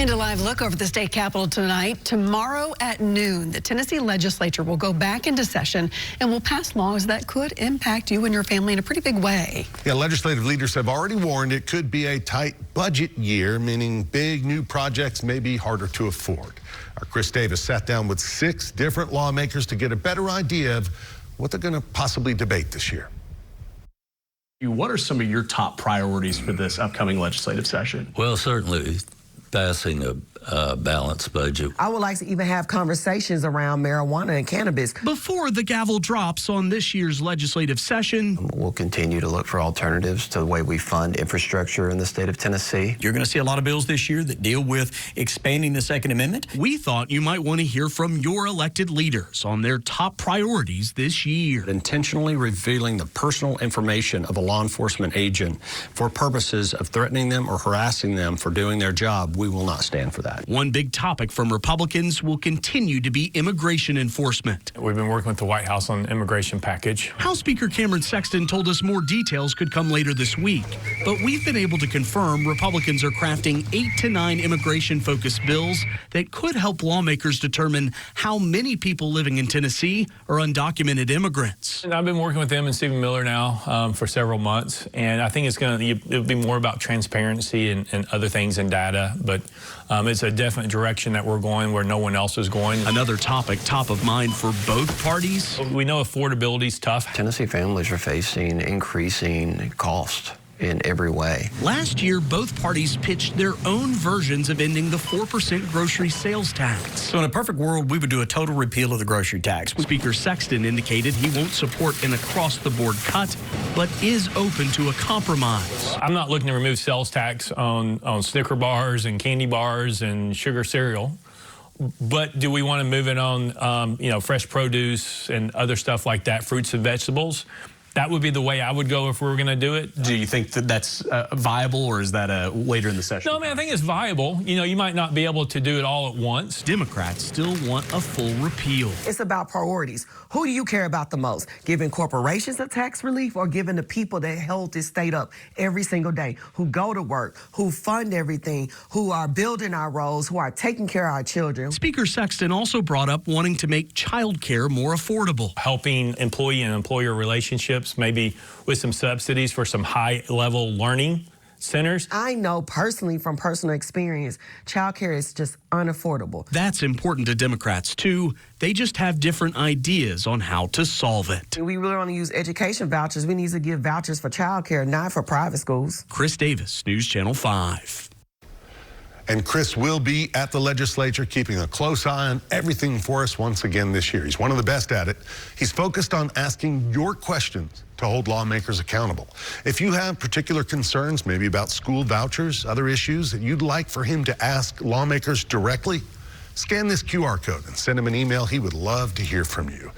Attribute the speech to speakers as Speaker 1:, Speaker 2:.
Speaker 1: And a live look over the state capitol tonight. Tomorrow at noon, the Tennessee legislature will go back into session and will pass laws that could impact you and your family in a pretty big way.
Speaker 2: Yeah, legislative leaders have already warned it could be a tight budget year, meaning big new projects may be harder to afford. Our Chris Davis sat down with 6 different lawmakers to get a better idea of what they're going to possibly debate this year.
Speaker 3: What are some of your top priorities for this upcoming legislative session?
Speaker 4: Well, certainly passing a balanced budget.
Speaker 5: I would like to even have conversations around marijuana and cannabis.
Speaker 3: Before the gavel drops on this year's legislative session,
Speaker 6: we'll continue to look for alternatives to the way we fund infrastructure in the state of Tennessee.
Speaker 7: You're going to see a lot of bills this year that deal with expanding the Second Amendment.
Speaker 3: We thought you might want to hear from your elected leaders on their top priorities this year.
Speaker 8: Intentionally revealing the personal information of a law enforcement agent for purposes of threatening them or harassing them for doing their job, we will not stand for that.
Speaker 3: One big topic from Republicans will continue to be immigration enforcement.
Speaker 9: We've been working with the White House on the immigration package.
Speaker 3: House Speaker Cameron Sexton told us more details could come later this week, but we've been able to confirm Republicans are crafting 8 to 9 immigration-focused bills that could help lawmakers determine how many people living in Tennessee are undocumented immigrants.
Speaker 9: And I've been working with them and Stephen Miller now for several months, and I think it'll be more about transparency and other things and data, but it's a definite direction that we're going where no one else is going.
Speaker 3: Another topic top of mind for both parties.
Speaker 9: We know affordability is tough.
Speaker 6: Tennessee families are facing increasing cost in every way.
Speaker 3: Last year, both parties pitched their own versions of ending the 4% grocery sales tax.
Speaker 7: So in a perfect world, we would do a total repeal of the grocery tax.
Speaker 3: Speaker Sexton indicated he won't support an across-the-board cut, but is open to a compromise.
Speaker 9: I'm not looking to remove sales tax on Snicker bars and candy bars and sugar cereal. But do we want to move it on, fresh produce and other stuff like that, fruits and vegetables? That would be the way I would go if we were going to do it.
Speaker 3: Do you think that that's viable, or is that later in the session?
Speaker 9: No, I mean, I think it's viable. You might not be able to do it all at once.
Speaker 3: Democrats still want a full repeal.
Speaker 5: It's about priorities. Who do you care about the most? Giving corporations a tax relief or giving the people that hold this state up every single day, who go to work, who fund everything, who are building our roads, who are taking care of our children?
Speaker 3: Speaker Sexton also brought up wanting to make childcare more affordable.
Speaker 9: Helping employee and employer relationships, maybe with some subsidies for some high-level learning centers.
Speaker 5: I know personally from personal experience, childcare is just unaffordable.
Speaker 3: That's important to Democrats, too. They just have different ideas on how to solve it.
Speaker 5: We really want to use education vouchers. We need to give vouchers for childcare, not for private schools.
Speaker 3: Chris Davis, News Channel 5.
Speaker 2: And Chris will be at the legislature, keeping a close eye on everything for us once again this year. He's one of the best at it. He's focused on asking your questions to hold lawmakers accountable. If you have particular concerns, maybe about school vouchers, other issues that you'd like for him to ask lawmakers directly, scan this QR code and send him an email. He would love to hear from you.